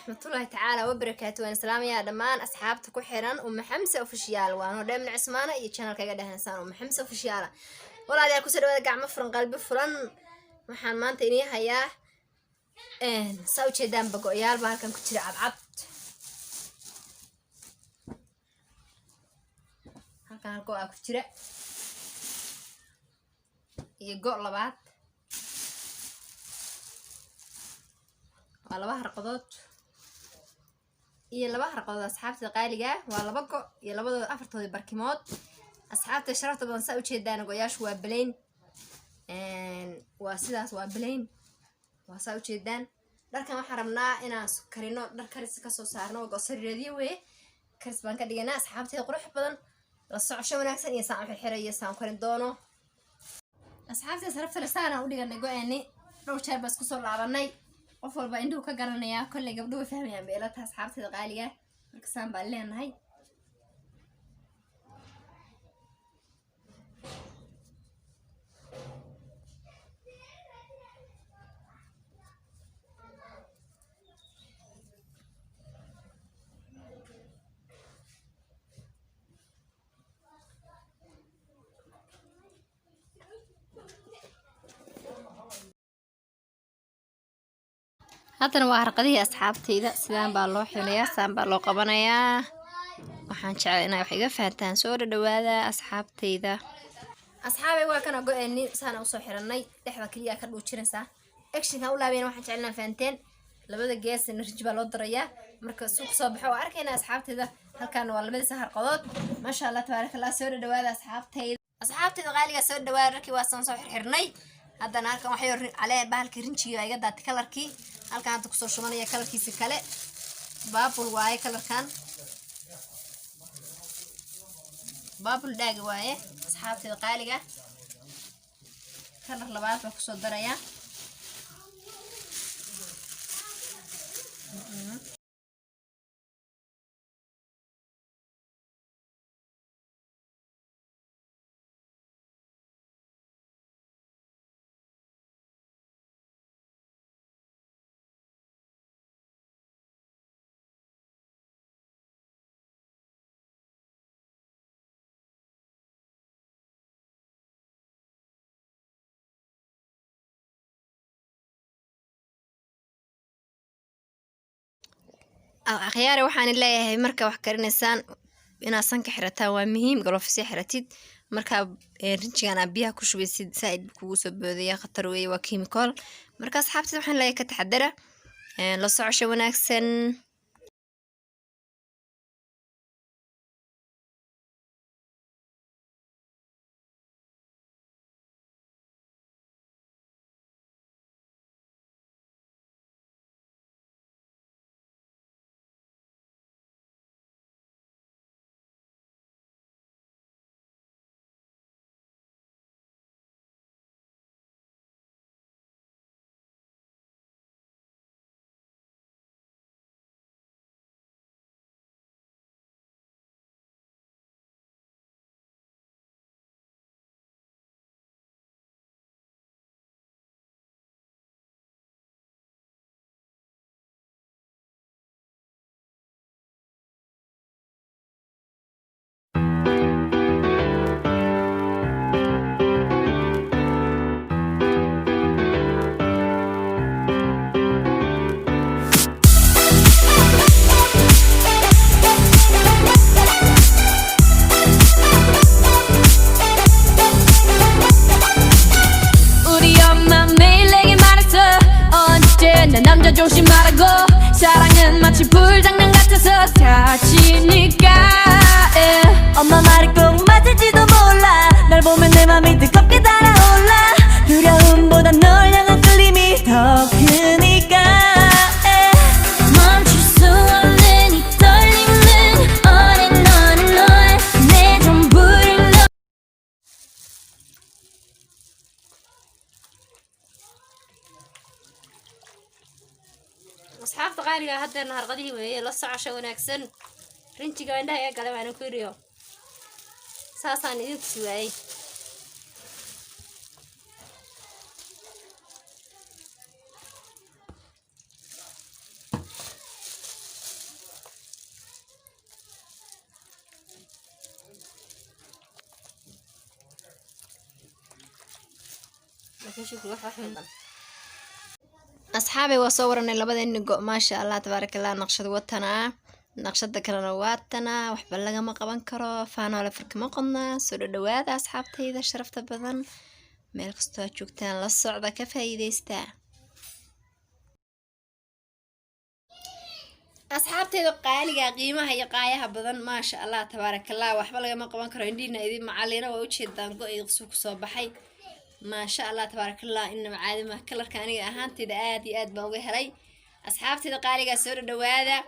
ورحمة الله تعالى وبركاته. وأنا سلام يا دمان أصحابتك وحيران ومحمسة وفشيال وأنا دائما عسمانة يتشانل كذا هنسان ومحمسة وفشيالة والله دي أكوسر ولا قاع مفرن قلبي فرن محن ما تيني هيا سوي شيء دام بقويال باركن كتير عبعبت هكذا هالقوة كتير يقول لبعض waa laba harqadood iyo laba harqadood asxaabta qaaliga waa laba go iyo labadooda afartood barkimood asxaabta sharafta badan saa u jeedaan go'yaashu waa baleyn waa sidaas waa baleyn waa saa u jeedaan dharkan waxaan rabnaa inaan karino dhar karis ka soo saarno go sariiradiyo weey karis baan ka dhiganaa asxaabta qurux badan la socosho wanaagsan iyo saan u xirxiray iyo saan karin doono asxaabta sharafta la saana u dhiganay go'aani dhowr jeer bas ku soo laabanay qof walba indhuhu ka garanaya kolley gabdhuhu way fahmayaan beelata asxaabteeda qaaliga marka saan baan leenahay haddana waa harqadihii asxaabteyda sidaan baa loo xilayaa sidaan baa loo qabanayaa waxaan jeclaa inay wax iga fahantaan soo dhawaada asxaabteyda asxaabay waa kana go'aani saan u soo xiranay dhexda kaliya ka dhuujinaysa actionka u laabeen waxaan jeclaa fahanteen labada gees in rijba loo darayaa marka suuq soo baxo oo arkayna asxaabteyda halkaan waa labada harqadood ma sha Allah tabarakallah soo dhawaada asxaabteyda qaaliga soo dhawaada markii waa soo xirnay haddana halkan waxay calee bahalka rinjiga iga daatay kalarkii halkan hadda kusoo shubanaya kalarkiisa kale baabul waaye kalarkan baabul dhaag waaye asxaabteyda qaaliga kalar labaad baa kusoo daraya akhyaari waxaan leeyahay marka wax karinaysaan inaad sanka xirataan waa muhiim galofis xiratid marka rinjigan biyaha ku shubaysid saaid kugu soo boodaya khatar weey waa chemical marka asxaabtida waxaan leeyahay ka taxadara la socosho wanaagsan 조심하라고 사랑은 마치 불장난 같아서 다치니까 엄마 말이 꼭 맞을지도 몰라 날 보면 내 맘이 뜨겁게 달아올라 두려움보다 널 향한 끌림이 더 크니까 멈출 수 없는 이 떨림은 어린 너는 너의 내 전부를 너 asxaabta qaaliga hadana harqadii weeye la socosho wanaagsan rinjiga indhaha ee galay waan ku riyo saasaan idin suwaayay لكن شوف واحد أصحابي وصورنا لبدين نقو ما شاء الله تبارك الله نقشد وطنا نقشد كلنا واتنا وحبل ما قبان كرو فانا ولا فرق ما قلنا سورة دواد أصحابتي إذا شرفت بدن ميل كستو جوجتان للصعدة كفايديستا أصحابتي قالي قيمة هي قايها بدن ما شاء الله تبارك الله وحبل ما قبان كرو عندنا إذا معلينا ووجهدان قو يغسوك صوبحي ما شاء الله تبارك الله إنه عادي ما كلر كاني أهانتي آد بوجه هاي أصحابتي قالي سورة دوادة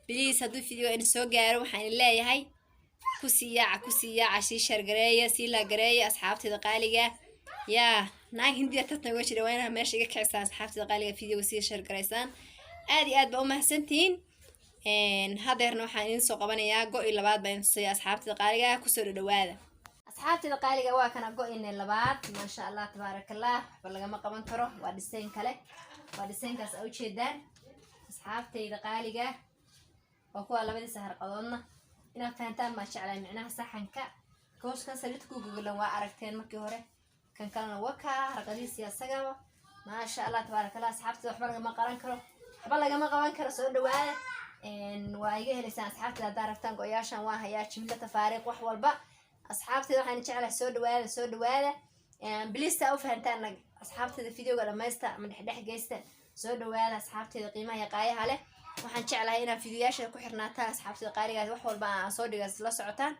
بليز هدو فيديو إن سو جارو حين الله هاي كوسيا شي شرقرية سيلا قرية أصحابتي قالي يا ناي هندي تتنوش دوينها ماشي كحسان أصحابتي قالي فيديو سي شرقريسان آد بوما سنتين إن هذا نوحا إن سو قبنيا جو إلا بعد بين سي أصحابتي قالي كسورة دوادة أصحابتي قالي waa kana go'inay labaad ما شاء الله تبارك الله walaga ma qaban karo waa design kale waa design-kaas u jeedaan أصحابتي قاليga oo kuwa labadii sahar qadoodna ina fahantaan ma jeclay macnaha saxanka kooskan saliidku gugulan waa aragteen markii hore kan kalena waka raqadiis asaga ما شاء الله تبارك الله أصحابتي waxba laga ma qaran karo waxba laga ma qaban karo soo dhawaada waa iga helaysan أصحابتي hadaa rabtaan go'yaashan waa hayaa jimla tafaariiq wax walba أصحابتي waxaan jeclahay soo dhawaada بليز تا فهمتان أصحابتي فيديو لما يستا من دح جيستا soo dhawaada أصحابتي qiimaha yaqaayaha leh waxaan jeclahay inaan fiidiyoyaasha ku xirnaataa أصحابتي qaaligaas wax walba aan soo dhigas la socotaan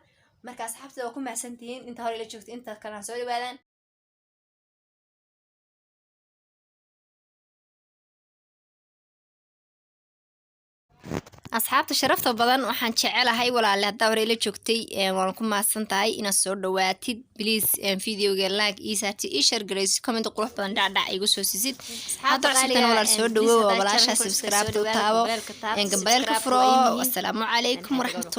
marka أصحابتي waa ku mahadsantihiin inta hore la joogtay inta kale soo dhawaadaan أصحابتي شرفت بدن waxaan jecelahay walaal hadaa hore la joogtay waan ku maasantahay ina soo dhawaatid please videoga like ii share gareys comment qurux badan dhacdhac igu soo siisid hadda cusubtan walaal soo dhawow walaasha subscribe taabo gambalka furo wassalaamu calaykum waraxmatullahi